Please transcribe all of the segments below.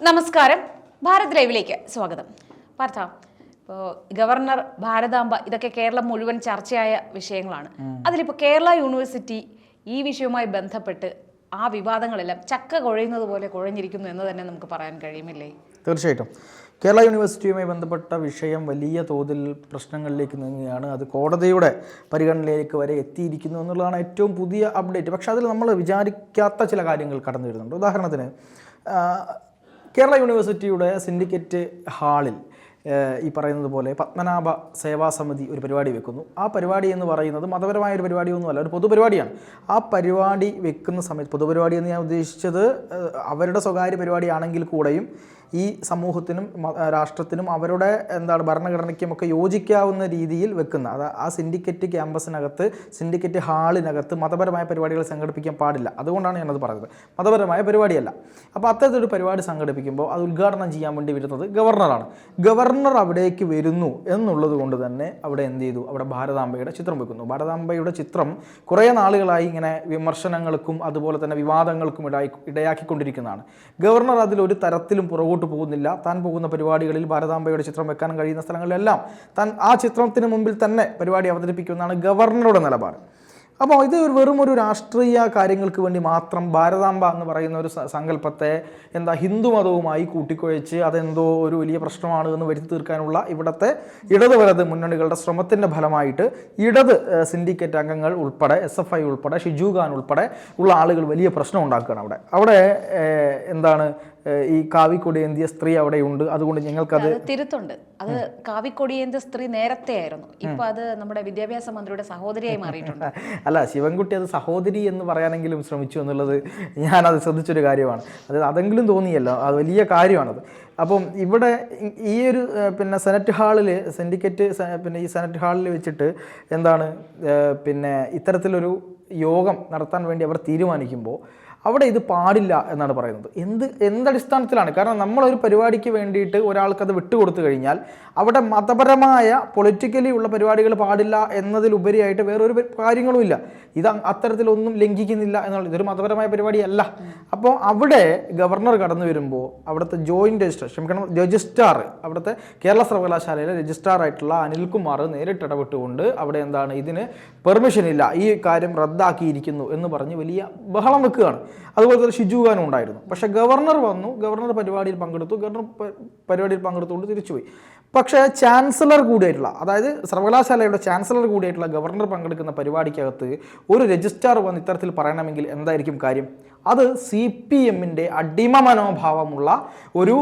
നമസ്കാരം. ഭാരത് ലൈവിലേക്ക് സ്വാഗതം. പാർത്ഥ, ഇപ്പോൾ ഗവർണർ, ഭാരതാംബ, ഇതൊക്കെ കേരളം മുഴുവൻ ചർച്ചയായ വിഷയങ്ങളാണ്. അതിലിപ്പോൾ കേരള യൂണിവേഴ്സിറ്റി ഈ വിഷയവുമായി ബന്ധപ്പെട്ട് ആ വിവാദങ്ങളെല്ലാം ചക്ക കുഴയുന്നത് പോലെ കുഴഞ്ഞിരിക്കുന്നു എന്ന് തന്നെ നമുക്ക് പറയാൻ കഴിയുമില്ലേ? തീർച്ചയായിട്ടും കേരള യൂണിവേഴ്സിറ്റിയുമായി ബന്ധപ്പെട്ട വിഷയം വലിയ തോതിൽ പ്രശ്നങ്ങളിലേക്ക് നീങ്ങുകയാണ്. അത് കോടതിയുടെ പരിഗണനയിലേക്ക് വരെ എത്തിയിരിക്കുന്നു എന്നുള്ളതാണ് ഏറ്റവും പുതിയ അപ്ഡേറ്റ്. പക്ഷേ അതിൽ നമ്മൾ വിചാരിക്കാത്ത ചില കാര്യങ്ങൾ കടന്നു വരുന്നുണ്ട്. ഉദാഹരണത്തിന് കേരള യൂണിവേഴ്സിറ്റിയുടെ സിൻഡിക്കേറ്റ് ഹാളിൽ ഈ പറയുന്നത് പോലെ പത്മനാഭ സേവാ സമിതി ഒരു പരിപാടി വെക്കുന്നു. ആ പരിപാടി എന്ന് പറയുന്നത് മതപരമായ ഒരു പരിപാടിയൊന്നുമല്ല, ഒരു പൊതുപരിപാടിയാണ്. ആ പരിപാടി വെക്കുന്ന സമയത്ത്, പൊതുപരിപാടി എന്ന് ഞാൻ ഉദ്ദേശിച്ചത് അവരുടെ സ്വകാര്യ പരിപാടിയാണെങ്കിൽ കൂടെയും ഈ സമൂഹത്തിനും രാഷ്ട്രത്തിനും അവരുടെ ഭരണഘടനയ്ക്കുമൊക്കെ യോജിക്കാവുന്ന രീതിയിൽ വെക്കുന്ന, ആ സിൻഡിക്കേറ്റ് ക്യാമ്പസിനകത്ത്, സിൻഡിക്കേറ്റ് ഹാളിനകത്ത് മതപരമായ പരിപാടികൾ സംഘടിപ്പിക്കാൻ പാടില്ല. അതുകൊണ്ടാണ് ഞാനത് പറഞ്ഞത്. മതപരമായ പരിപാടിയല്ല. അപ്പോൾ അത്തരത്തിലൊരു പരിപാടി സംഘടിപ്പിക്കുമ്പോൾ അത് ഉദ്ഘാടനം ചെയ്യാൻ വേണ്ടി വരുന്നത് ഗവർണറാണ്. ഗവർണർ അവിടേക്ക് വരുന്നു എന്നുള്ളത് കൊണ്ട് തന്നെ അവിടെ എന്ത് ചെയ്തു? അവിടെ ഭാരതാംബയുടെ ചിത്രം വെക്കുന്നു. ഭാരതാംബയുടെ ചിത്രം കുറേ നാളുകളായി ഇങ്ങനെ വിമർശനങ്ങൾക്കും അതുപോലെ തന്നെ വിവാദങ്ങൾക്കും ഇടയാക്കിക്കൊണ്ടിരിക്കുന്നതാണ്. ഗവർണർ അതിലൊരു തരത്തിലും പുറകോട്ട് പോകുന്നില്ല. താൻ പോകുന്ന പരിപാടികളിൽ ഭാരതാംബയുടെ ചിത്രം വെക്കാൻ കഴിയുന്ന സ്ഥലങ്ങളിലെല്ലാം താൻ ആ ചിത്രത്തിന് മുമ്പിൽ തന്നെ പരിപാടി അവതരിപ്പിക്കുമെന്നാണ് ഗവർണറുടെ നിലപാട്. അപ്പോൾ ഇത് വെറും ഒരു രാഷ്ട്രീയ കാര്യങ്ങൾക്ക് വേണ്ടി മാത്രം ഭാരതാംബ എന്ന് പറയുന്ന ഒരു സങ്കല്പത്തെ ഹിന്ദു മതവുമായി കൂട്ടിക്കുഴച്ച് അതെന്തോ ഒരു വലിയ പ്രശ്നമാണ് എന്ന് വരുത്തി തീർക്കാനുള്ള ഇവിടുത്തെ ഇടത് വലത് മുന്നണികളുടെ ശ്രമത്തിൻ്റെ ഫലമായിട്ട് ഇടത് സിൻഡിക്കേറ്റ് അംഗങ്ങൾ ഉൾപ്പെടെ, SFI ഉൾപ്പെടെ, ഷിജു ഖാൻ ഉൾപ്പെടെ ഉള്ള ആളുകൾ വലിയ പ്രശ്നം ഉണ്ടാക്കുകയാണ്. അവിടെ ഈ കാവിക്കൊടിയേന്തിയ സ്ത്രീ അവിടെയുണ്ട്. അതുകൊണ്ട് ഞങ്ങൾക്കത് തിരുത്തുണ്ട്. അത് കാവിക്കൊടിയേന്തിയ സ്ത്രീ നേരത്തെ ആയിരുന്നു. ഇപ്പൊ അത് നമ്മുടെ വിദ്യാഭ്യാസ മന്ത്രിയുടെ സഹോദരിയായി മാറിയിട്ടുണ്ട്. അല്ല, ശിവൻകുട്ടി അത് സഹോദരി എന്ന് പറയാനെങ്കിലും ശ്രമിച്ചു എന്നുള്ളത് ഞാനത് ശ്രദ്ധിച്ചൊരു കാര്യമാണ്. അതെങ്കിലും തോന്നിയല്ലോ, അത് വലിയ കാര്യമാണത്. അപ്പം ഇവിടെ ഈ ഒരു സെനറ്റ് ഹാളിൽ, സിൻഡിക്കേറ്റ് ഈ സെനറ്റ് ഹാളിൽ വെച്ചിട്ട് ഇത്തരത്തിലൊരു യോഗം നടത്താൻ വേണ്ടി അവർ തീരുമാനിക്കുമ്പോൾ അവിടെ ഇത് പാടില്ല എന്നാണ് പറയുന്നത്. എന്തടിസ്ഥാനത്തിലാണ്? കാരണം നമ്മളൊരു പരിപാടിക്ക് വേണ്ടിയിട്ട് ഒരാൾക്കത് വിട്ടുകൊടുത്തു കഴിഞ്ഞാൽ അവിടെ മതപരമായ പൊളിറ്റിക്കലി ഉള്ള പരിപാടികൾ പാടില്ല എന്നതിലുപരിയായിട്ട് വേറൊരു കാര്യങ്ങളും ഇല്ല. ഇത് അത്തരത്തിലൊന്നും ലംഘിക്കുന്നില്ല എന്നുള്ള, ഇതൊരു മതപരമായ പരിപാടിയല്ല. അപ്പോൾ അവിടെ ഗവർണർ കടന്നു വരുമ്പോൾ അവിടുത്തെ രജിസ്ട്രാർ, അവിടുത്തെ കേരള സർവകലാശാലയിലെ രജിസ്ട്രാറായിട്ടുള്ള അനിൽകുമാർ നേരിട്ട് ഇടപെട്ടുകൊണ്ട് അവിടെ ഇതിന് പെർമിഷൻ ഇല്ല, ഈ കാര്യം റദ്ദാക്കിയിരിക്കുന്നു എന്ന് പറഞ്ഞ് വലിയ ബഹളം വെക്കുകയാണ്. അതുപോലെ തന്നെ ഷിജു ഖാനും ഉണ്ടായിരുന്നു. പക്ഷേ ഗവർണർ വന്നു, ഗവർണർ പരിപാടിയിൽ പങ്കെടുത്തുകൊണ്ട് തിരിച്ചുപോയി. പക്ഷേ ചാൻസലർ കൂടിയായിട്ടുള്ള, അതായത് സർവകലാശാലയുടെ ചാൻസലർ കൂടിയായിട്ടുള്ള ഗവർണർ പങ്കെടുക്കുന്ന പരിപാടിക്കകത്ത് ഒരു രജിസ്ട്രാർ വന്ന് ഇത്തരത്തിൽ പറയണമെങ്കിൽ എന്തായിരിക്കും കാര്യം? അത് CPMൻ്റെ അടിമ മനോഭാവമുള്ള ഒരു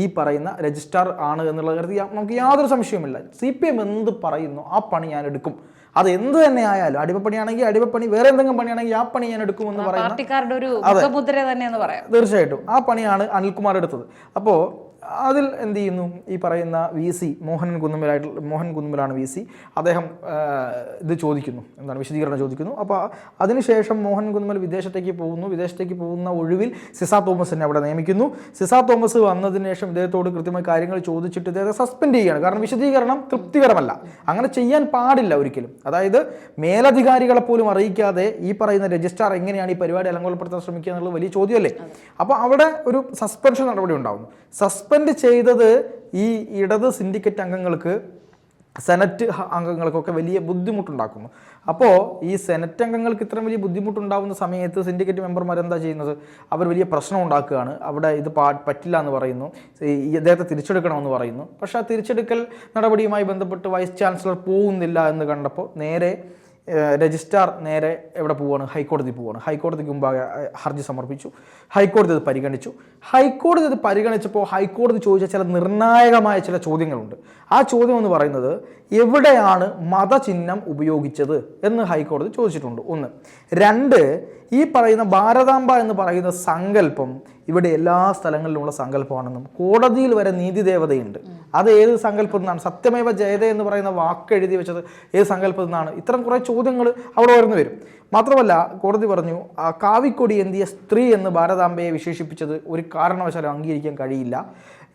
ഈ പറയുന്ന രജിസ്ട്രാർ ആണ് എന്നുള്ള കാര്യത്തിൽ നമുക്ക് യാതൊരു സംശയവുമില്ല. CPM എന്ത് പറയുന്നു ആ പണി ഞാൻ എടുക്കും. അത് എന്ത് തന്നെ ആയാലും, അടിമപ്പണിയാണെങ്കിൽ അടിമപ്പണി, വേറെ എന്തെങ്കിലും പണിയാണെങ്കിൽ ആ പണി ഞാൻ എടുക്കുമെന്ന് പറയുന്നത് തീർച്ചയായിട്ടും ആ പണിയാണ് അനിൽകുമാർ എടുത്തത്. അപ്പോൾ അതിൽ എന്ത് ചെയ്യുന്നു? ഈ പറയുന്ന VC മോഹൻ കുന്നുമ്മലാണ് VC. അദ്ദേഹം ഇത് ചോദിക്കുന്നു, വിശദീകരണം ചോദിക്കുന്നു. അപ്പോൾ അതിനുശേഷം മോഹൻ കുന്നുമ്മൽ വിദേശത്തേക്ക് പോകുന്ന ഒഴിവിൽ സിസ തോമസിനെ അവിടെ നിയമിക്കുന്നു. സിസ തോമസ് വന്നതിന് ശേഷം ഇദ്ദേഹത്തോട് കൃത്യമായി കാര്യങ്ങൾ ചോദിച്ചിട്ട് ഇദ്ദേഹത്തെ സസ്പെൻഡ് ചെയ്യുകയാണ്. കാരണം വിശദീകരണം തൃപ്തികരമല്ല, അങ്ങനെ ചെയ്യാൻ പാടില്ല ഒരിക്കലും. അതായത് മേലധികാരികളെ പോലും അറിയിക്കാതെ ഈ പറയുന്ന രജിസ്ട്രാർ എങ്ങനെയാണ് ഈ പരിപാടി അലങ്കോലപ്പെടുത്താൻ ശ്രമിക്കുക എന്നുള്ളത് വലിയ ചോദ്യമല്ലേ? അപ്പോൾ അവിടെ ഒരു സസ്പെൻഷൻ നടപടി ഉണ്ടാകുന്നു. സസ്പെൻഡ് ചെയ്തത് ഈ ഇടത് സിൻഡിക്കേറ്റ് അംഗങ്ങൾക്ക്, സെനറ്റ് അംഗങ്ങൾക്കൊക്കെ വലിയ ബുദ്ധിമുട്ടുണ്ടാക്കുന്നു. അപ്പോൾ ഈ സെനറ്റ് അംഗങ്ങൾക്ക് ഇത്രയും വലിയ ബുദ്ധിമുട്ടുണ്ടാകുന്ന സമയത്ത് സിൻഡിക്കേറ്റ് മെമ്പർമാർ എന്താ ചെയ്യുന്നത്? അവർ വലിയ പ്രശ്നം ഉണ്ടാക്കുകയാണ്. അവിടെ ഇത് പറ്റില്ല എന്ന് പറയുന്നു, ഇദ്ദേഹത്തെ തിരിച്ചെടുക്കണമെന്ന് പറയുന്നു. പക്ഷേ ആ തിരിച്ചെടുക്കൽ നടപടിയുമായി ബന്ധപ്പെട്ട് വൈസ് ചാൻസലർ പോകുന്നില്ല എന്ന് കണ്ടപ്പോൾ നേരെ രജിസ്ട്രാർ എവിടെ പോവുകയാണ്? ഹൈക്കോടതി പോവുകയാണ്. ഹൈക്കോടതിക്ക് മുമ്പാകെ ഹർജി സമർപ്പിച്ചു. ഹൈക്കോടതി അത് പരിഗണിച്ചു. ഹൈക്കോടതി അത് പരിഗണിച്ചപ്പോൾ ഹൈക്കോടതി ചോദിച്ച ചില നിർണായകമായ ചില ചോദ്യങ്ങളുണ്ട്. ആ ചോദ്യം എന്ന് പറയുന്നത്, എവിടെയാണ് മതചിഹ്നം ഉപയോഗിച്ചത് എന്ന് ഹൈക്കോടതി ചോദിച്ചിട്ടുണ്ട്. 1. 2, ഈ പറയുന്ന ഭാരതാംബ എന്ന് പറയുന്ന സങ്കല്പം ഇവിടെ എല്ലാ സ്ഥലങ്ങളിലുമുള്ള സങ്കല്പമാണെന്നും കോടതിയിൽ വരെ നീതിദേവതയുണ്ട്. അത് ഏത് സങ്കല്പത്തിൽ നിന്നാണ്? സത്യമേവ ജയതേ എന്ന് പറയുന്ന വാക്ക് എഴുതി വെച്ചത് ഏത് സങ്കല്പത്തിൽ നിന്നാണ്? ഇത്തരം കുറേ ചോദ്യങ്ങൾ അവിടെ ഉയർന്നു വരും. മാത്രമല്ല കോടതി പറഞ്ഞു, കാവിക്കൊടിയേന്തിയ സ്ത്രീ എന്ന് ഭാരതാംബയെ വിശേഷിപ്പിച്ചത് ഒരു കാരണവശാലും അംഗീകരിക്കാൻ കഴിയില്ല.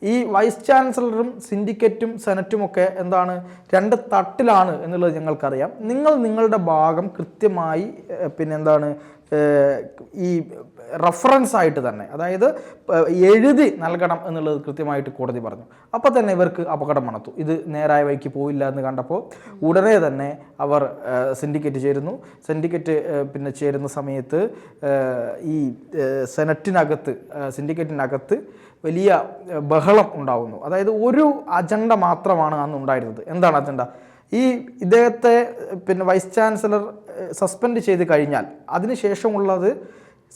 ഈ വൈസ് ചാൻസലറും സിൻഡിക്കേറ്റും സെനറ്റും ഒക്കെ എന്താണ് രണ്ട് തട്ടിലാണ് എന്നുള്ളത് ഞങ്ങൾക്കറിയാം. നിങ്ങളുടെ ഭാഗം കൃത്യമായി പിന്നെന്താണ് ഈ റെഫറൻസ് ആയിട്ട് തന്നെ, അതായത് എഴുതി നൽകണം എന്നുള്ളത് കൃത്യമായിട്ട് കോടതി പറഞ്ഞു. അപ്പോൾ തന്നെ ഇവർക്ക് അപകടം മണത്തു. ഇത് നേരായ വഴിക്ക് പോയില്ല എന്ന് കണ്ടപ്പോൾ ഉടനെ തന്നെ അവർ സിൻഡിക്കേറ്റ് ചേരുന്നു. സിൻഡിക്കേറ്റ് പിന്നെ ചേരുന്ന സമയത്ത് ഈ സെനറ്റിനകത്ത് സിൻഡിക്കേറ്റിനകത്ത് വലിയ ബഹളം ഉണ്ടാകുന്നു. അതായത് ഒരു അജണ്ട മാത്രമാണ് അന്ന് ഉണ്ടായിരുന്നത്. എന്താണ് അജണ്ട? ഈ ഇദ്ദേഹത്തെ പിന്നെ വൈസ് ചാൻസലർ സസ്പെൻഡ് ചെയ്ത് കഴിഞ്ഞാൽ അതിനുശേഷമുള്ളത്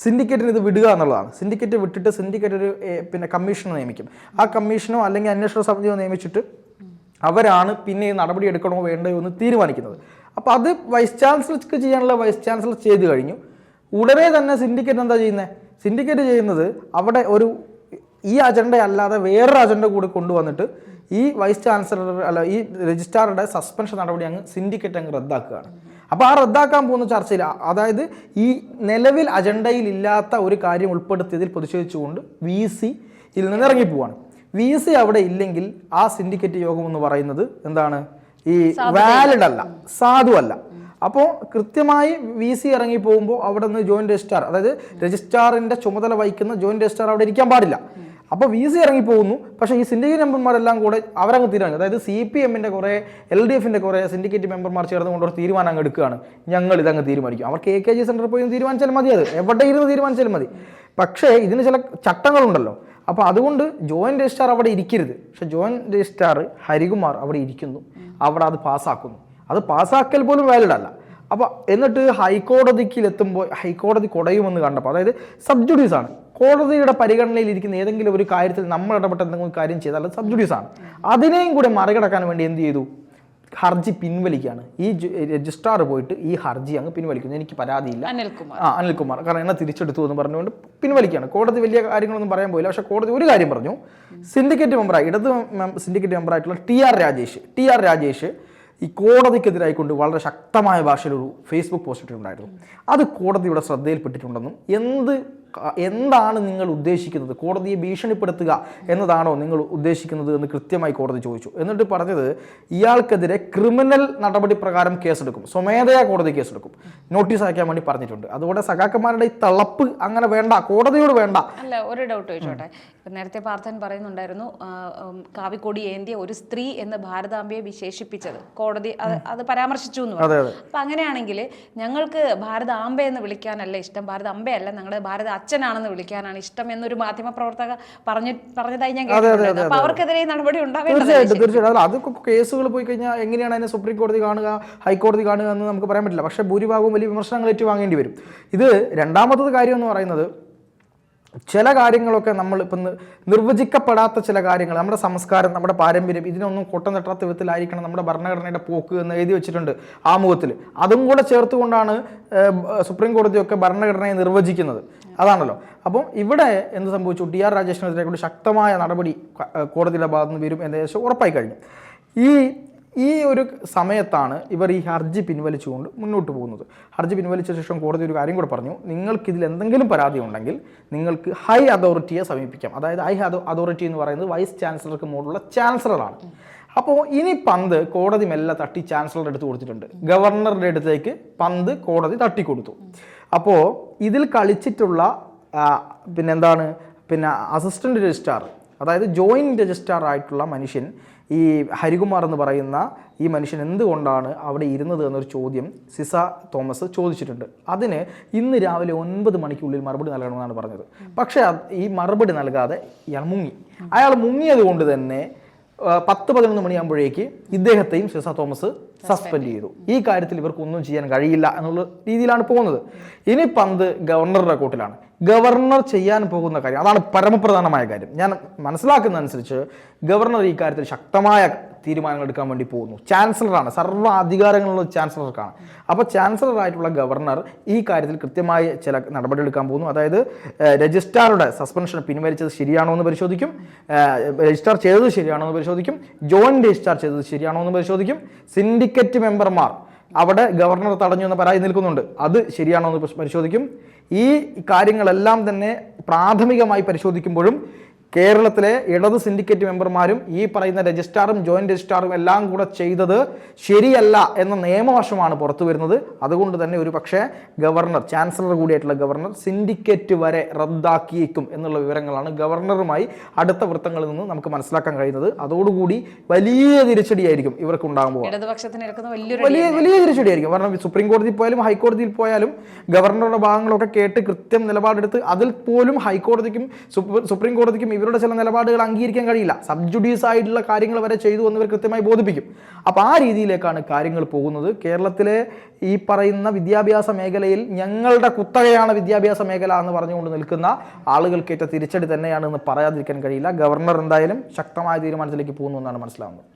സിൻഡിക്കേറ്റിന് ഇത് വിടുക എന്നുള്ളതാണ്. സിൻഡിക്കേറ്റ് വിട്ടിട്ട് സിൻഡിക്കേറ്റ് ഒരു പിന്നെ കമ്മീഷനെ നിയമിക്കും. ആ കമ്മീഷനോ അല്ലെങ്കിൽ അന്വേഷണ സമിതിയോ നിയമിച്ചിട്ട് അവരാണ് പിന്നെ ഈ നടപടി എടുക്കണോ വേണ്ടയോ എന്ന് തീരുമാനിക്കുന്നത്. അപ്പോൾ അത് വൈസ് ചാൻസലർക്ക് ചെയ്യാനുള്ള വൈസ് ചാൻസലർ ചെയ്ത് കഴിഞ്ഞു. ഉടനെ തന്നെ സിൻഡിക്കേറ്റ് എന്താ ചെയ്യുന്നത്? സിൻഡിക്കേറ്റ് ചെയ്യുന്നത് അവിടെ ഒരു ഈ അജണ്ട അല്ലാതെ വേറൊരു അജണ്ട കൂടി കൊണ്ടുവന്നിട്ട് ഈ വൈസ് ചാൻസലർ അല്ല ഈ രജിസ്ട്രാറുടെ സസ്പെൻഷൻ നടപടി അങ്ങ് സിൻഡിക്കേറ്റ് അങ്ങ് റദ്ദാക്കുകയാണ്. അപ്പോൾ ആ റദ്ദാക്കാൻ പോകുന്ന ചർച്ചയിൽ, അതായത് ഈ നിലവിൽ അജണ്ടയിൽ ഇല്ലാത്ത ഒരു കാര്യം ഉൾപ്പെടുത്തിയതിൽ പ്രതിഷേധിച്ചുകൊണ്ട് VC ഇതിൽ നിന്ന് ഇറങ്ങിപ്പോവാണ്. VC അവിടെ ഇല്ലെങ്കിൽ ആ സിൻഡിക്കേറ്റ് യോഗം എന്ന് പറയുന്നത് എന്താണ്? ഈ വാലിഡ് അല്ല, സാധുവല്ല. അപ്പോൾ കൃത്യമായി VC ഇറങ്ങി പോകുമ്പോൾ അവിടെ നിന്ന് ജോയിന്റ് രജിസ്ട്രാർ, അതായത് രജിസ്ട്രാറിൻ്റെ ചുമതല വഹിക്കുന്ന ജോയിന്റ് രജിസ്ട്രാർ അവിടെ ഇരിക്കാൻ പാടില്ല. അപ്പോൾ VC ഇറങ്ങി പോകുന്നു. പക്ഷേ ഈ സിൻഡിക്കേറ്റ് മെമ്പർമാരെല്ലാം കൂടെ അവരങ്ങ് തീരുമാനം, അതായത് CPM-ന്റെ കുറേ LDF-ന്റെ കുറേ സിൻഡിക്കേറ്റ് മെമ്പർമാർ ചേർന്ന് കൊണ്ടൊരു തീരുമാനം അങ്ങ് എടുക്കുകയാണ്. ഞങ്ങൾ ഇതങ്ങ് തീരുമാനിക്കും. അവർ KKG സെൻറ്ററിൽ പോയി തീരുമാനിച്ചാലും മതി, അത് എവിടെ ഇരുന്ന് തീരുമാനിച്ചാലും മതി. പക്ഷേ ഇതിന് ചില ചട്ടങ്ങളുണ്ടല്ലോ. അപ്പോൾ അതുകൊണ്ട് ജോയിന്റ് രജിസ്ട്രാർ അവിടെ ഇരിക്കരുത്. പക്ഷേ ജോയിന്റ് രജിസ്ട്രാർ ഹരികുമാർ അവിടെ ഇരിക്കുന്നു, അവിടെ അത് പാസ്സാക്കുന്നു. അത് പാസ്സാക്കൽ പോലും വാലിഡ് അല്ല. അപ്പോൾ എന്നിട്ട് ഹൈക്കോടതിക്കിലെത്തുമ്പോൾ ഹൈക്കോടതി കുടയുമെന്ന് കണ്ടപ്പോൾ, അതായത് സബ്ജുഡീസ് ആണ്, കോടതിയുടെ പരിഗണനയിൽ ഇരിക്കുന്ന ഏതെങ്കിലും ഒരു കാര്യത്തിൽ നമ്മൾ ഇടപെട്ട് എന്തെങ്കിലും കാര്യം ചെയ്താൽ അത് സബ്ജുഡീസ് ആണ്. അതിനെയും കൂടെ മറികടക്കാൻ വേണ്ടി എന്ത് ചെയ്തു? ഹർജി പിൻവലിക്കുകയാണ്. ഈ രജിസ്ട്രാർ പോയിട്ട് ഈ ഹർജി അങ്ങ് പിൻവലിക്കുന്നു. എനിക്ക് പരാതിയില്ല, അനിൽകുമാർ കാരണം എന്നെ തിരിച്ചെടുത്തു എന്ന് പറഞ്ഞുകൊണ്ട് പിൻവലിക്കുകയാണ്. കോടതി വലിയ കാര്യങ്ങളൊന്നും പറയാൻ പോയില്ല. പക്ഷേ കോടതി ഒരു കാര്യം പറഞ്ഞു. സിൻഡിക്കേറ്റ് മെമ്പറായി സിൻഡിക്കേറ്റ് മെമ്പറായിട്ടുള്ള ടി ആർ രാജേഷ് ഈ കോടതിക്കെതിരായിക്കൊണ്ട് വളരെ ശക്തമായ ഭാഷയിലൊരു ഫേസ്ബുക്ക് പോസ്റ്റ് ഇട്ടിട്ടുണ്ടായിരുന്നു. അത് കോടതിയുടെ ശ്രദ്ധയിൽപ്പെട്ടിട്ടുണ്ടെന്നും എന്താണ് നിങ്ങൾ ഉദ്ദേശിക്കുന്നത്, കോടതിയെ ഭീഷണിപ്പെടുത്തുക എന്നതാണോ നിങ്ങൾ ഉദ്ദേശിക്കുന്നത് എന്ന് കൃത്യമായി കോടതി ചോദിച്ചു. എന്നിട്ട് പറഞ്ഞത് ഇയാൾക്കെതിരെ ക്രിമിനൽ നടപടി പ്രകാരം കേസെടുക്കും, സ്വമേധയാ കോടതി കേസെടുക്കും, നോട്ടീസ് അയക്കാൻ വേണ്ടി പറഞ്ഞിട്ടുണ്ട്. അതുകൊണ്ട് സഖാക്കന്മാരുടെ ഈ തളപ്പ് അങ്ങനെ വേണ്ട, കോടതിയോട് വേണ്ട. അല്ല, ഒരു ഡൗട്ട് ചോദിച്ചോട്ടെ. ഇപ്പം നേരത്തെ പാർത്ഥൻ പറയുന്നുണ്ടായിരുന്നു കാവിക്കൊടി ഏന്തിയ ഒരു സ്ത്രീ എന്ന് ഭാരതാംബയെ വിശേഷിപ്പിച്ചത് കോടതി അത് പരാമർശിച്ചു എന്ന് പറഞ്ഞു. അപ്പം അങ്ങനെയാണെങ്കിൽ ഞങ്ങൾക്ക് ഭാരതാംബ എന്ന് വിളിക്കാനല്ല ഇഷ്ടം, ഭാരതാംബയല്ല, ഞങ്ങളുടെ ഭാരത അച്ഛനാണെന്ന് വിളിക്കാനാണ് ഇഷ്ടം എന്നൊരു മാധ്യമ പ്രവർത്തക പറഞ്ഞതായി ഞാൻ കേട്ടിട്ടുണ്ട്. അപ്പൊ അവർക്കെതിരെ നടപടി ഉണ്ടാവേണ്ടത്. തീർച്ചയായിട്ടും അതൊക്കെ കേസുകൾ പോയി കഴിഞ്ഞാൽ എങ്ങനെയാണ് അതിനെ സുപ്രീം കോടതി കാണുക, ഹൈക്കോടതി കാണുക എന്ന് നമുക്ക് പറയാൻ പറ്റില്ല. പക്ഷേ ഭൂരിഭാഗവും വലിയ വിമർശനങ്ങൾ ഏറ്റുവാങ്ങേണ്ടി വരും. ഇത് രണ്ടാമത്തത് കാര്യം എന്ന് പറയുന്നത്, ചില കാര്യങ്ങളൊക്കെ നമ്മൾ ഇപ്പം നിർവചിക്കപ്പെടാത്ത ചില കാര്യങ്ങൾ, നമ്മുടെ സംസ്കാരം, നമ്മുടെ പാരമ്പര്യം, ഇതിനൊന്നും കൊട്ടം തട്ടാത്ത വിധത്തിലായിരിക്കണം നമ്മുടെ ഭരണഘടനയുടെ പോക്ക് എന്ന് എഴുതി വെച്ചിട്ടുണ്ട് ആമുഖത്തിൽ. അതും കൂടെ ചേർത്തുകൊണ്ടാണ് സുപ്രീം കോടതിയൊക്കെ ഭരണഘടനയെ നിർവചിക്കുന്നത്. അതാണല്ലോ. അപ്പം ഇവിടെ എന്ത് സംഭവിച്ചു? TR രാജേഷിനെതിരെ കൊണ്ട് ശക്തമായ നടപടി കോടതിയുടെ ഭാഗത്ത് നിന്ന് വരും എന്ന് ഏകദേശം ഉറപ്പായി കഴിഞ്ഞു. ഈ ഒരു സമയത്താണ് ഇവർ ഈ ഹർജി പിൻവലിച്ചുകൊണ്ട് മുന്നോട്ട് പോകുന്നത്. ഹർജി പിൻവലിച്ച ശേഷം കോടതി ഒരു കാര്യം കൂടെ പറഞ്ഞു, നിങ്ങൾക്കിതിൽ എന്തെങ്കിലും പരാതി ഉണ്ടെങ്കിൽ നിങ്ങൾക്ക് ഹൈ അതോറിറ്റിയെ സമീപിക്കാം. അതായത് ഹൈ അതോറിറ്റി എന്ന് പറയുന്നത് വൈസ് ചാൻസലർക്ക് മുകളിലുള്ള ചാൻസലറാണ്. അപ്പോൾ ഇനി പന്ത് കോടതി മെല്ലെ തട്ടി ചാൻസലറുടെ അടുത്ത് കൊടുത്തിട്ടുണ്ട്. ഗവർണറുടെ അടുത്തേക്ക് പന്ത് കോടതി തട്ടിക്കൊടുത്തു. അപ്പോൾ ഇതിൽ കളിച്ചിട്ടുള്ള അസിസ്റ്റന്റ് രജിസ്ട്രാർ, അതായത് ജോയിന്റ് രജിസ്ട്രാർ ആയിട്ടുള്ള മനുഷ്യൻ, ഈ ഹരികുമാർ എന്ന് പറയുന്ന ഈ മനുഷ്യൻ എന്തുകൊണ്ടാണ് അവിടെ ഇരുന്നത് എന്നൊരു ചോദ്യം സിസ തോമസ് ചോദിച്ചിട്ടുണ്ട്. അതിന് ഇന്ന് രാവിലെ 9 മണിക്കുള്ളിൽ മറുപടി നൽകണമെന്നാണ് പറഞ്ഞത്. പക്ഷേ ഈ മറുപടി നൽകാതെ ഇയാൾ മുങ്ങി. അയാൾ മുങ്ങിയത് കൊണ്ട് തന്നെ 10-11 മണിയാകുമ്പോഴേക്ക് ഇദ്ദേഹത്തെയും സിസ തോമസ് സസ്പെൻഡ് ചെയ്തു. ഈ കാര്യത്തിൽ ഇവർക്കൊന്നും ചെയ്യാൻ കഴിയില്ല എന്നുള്ള രീതിയിലാണ് പോകുന്നത്. ഇനി പന്ത് ഗവർണറുടെ കോർട്ടിലാണ്. ഗവർണർ ചെയ്യാൻ പോകുന്ന കാര്യം, അതാണ് പരമപ്രധാനമായ കാര്യം. ഞാൻ മനസ്സിലാക്കുന്ന അനുസരിച്ച് ഗവർണർ ഈ കാര്യത്തിൽ ശക്തമായ തീരുമാനങ്ങൾ എടുക്കാൻ വേണ്ടി പോകുന്നു. ചാൻസലറാണ്, സർവ്വ അധികാരങ്ങളുള്ള ചാൻസലർക്കാണ്. അപ്പോൾ ചാൻസലറായിട്ടുള്ള ഗവർണർ ഈ കാര്യത്തിൽ കൃത്യമായ ചില നടപടി എടുക്കാൻ പോകുന്നു. അതായത് രജിസ്ട്രാറുടെ സസ്പെൻഷൻ പിൻവലിച്ചത് ശരിയാണോ എന്ന് പരിശോധിക്കും, രജിസ്ട്രാർ ചെയ്തത് ശരിയാണോ എന്ന് പരിശോധിക്കും, ജോയിന്റ് രജിസ്ട്രാർ ചെയ്തത് ശരിയാണോ എന്ന് പരിശോധിക്കും, സിൻഡിക്കേറ്റ് മെമ്പർമാർ അവിടെ ഗവർണർ തടഞ്ഞു എന്ന പരാതി നിൽക്കുന്നുണ്ട്, അത് ശരിയാണോ എന്ന് പരിശോധിക്കും. ഈ കാര്യങ്ങളെല്ലാം തന്നെ പ്രാഥമികമായി പരിശോധിക്കുമ്പോഴും കേരളത്തിലെ ഇടത് സിൻഡിക്കേറ്റ് മെമ്പർമാരും ഈ പറയുന്ന രജിസ്ട്രാറും ജോയിന്റ് രജിസ്ട്രാറും എല്ലാം കൂടെ ചെയ്തത് ശരിയല്ല എന്ന നിയമവശമാണ് പുറത്തു വരുന്നത്. അതുകൊണ്ട് തന്നെ ഒരു പക്ഷേ ഗവർണർ, ചാൻസലർ കൂടിയായിട്ടുള്ള ഗവർണർ സിൻഡിക്കേറ്റ് വരെ റദ്ദാക്കിയേക്കും എന്നുള്ള വിവരങ്ങളാണ് ഗവർണറുമായി അടുത്ത വൃത്തങ്ങളിൽ നിന്ന് നമുക്ക് മനസ്സിലാക്കാൻ കഴിയുന്നത്. അതോടുകൂടി വലിയ തിരിച്ചടിയായിരിക്കും ഇവർക്ക് ഉണ്ടാകാൻ പോകുന്നത്. ഇടതുപക്ഷത്തിന് എടുക്കുന്ന വലിയ തിരിച്ചടിയായിരിക്കും. കാരണം സുപ്രീം കോടതിയിൽ പോയാലും ഹൈക്കോടതിയിൽ പോയാലും ഗവർണറുടെ ഭാഗങ്ങളൊക്കെ കേട്ട് കൃത്യം നിലപാടെടുത്ത് അതിൽ പോലും ഹൈക്കോടതിക്കും സുപ്രീം കോടതിക്കും ഇവരുടെ ചില നിലപാടുകൾ അംഗീകരിക്കാൻ കഴിയില്ല. സബ് ജുഡീസ് ആയിട്ടുള്ള കാര്യങ്ങൾ വരെ ചെയ്തു എന്നിവർ കൃത്യമായി ബോധിപ്പിക്കും. അപ്പോൾ ആ രീതിയിലേക്കാണ് കാര്യങ്ങൾ പോകുന്നത്. കേരളത്തിലെ ഈ പറയുന്ന വിദ്യാഭ്യാസ മേഖലയിൽ ഞങ്ങളുടെ കുത്തകയാണ് വിദ്യാഭ്യാസ മേഖല എന്ന് പറഞ്ഞുകൊണ്ട് നിൽക്കുന്ന ആളുകൾക്കേറ്റ തിരിച്ചടി തന്നെയാണ് എന്ന് പറയാതിരിക്കാൻ കഴിയില്ല. ഗവർണർ എന്തായാലും ശക്തമായ തീരുമാനത്തിലേക്ക് പോകുന്നു എന്നാണ് മനസ്സിലാവുന്നത്.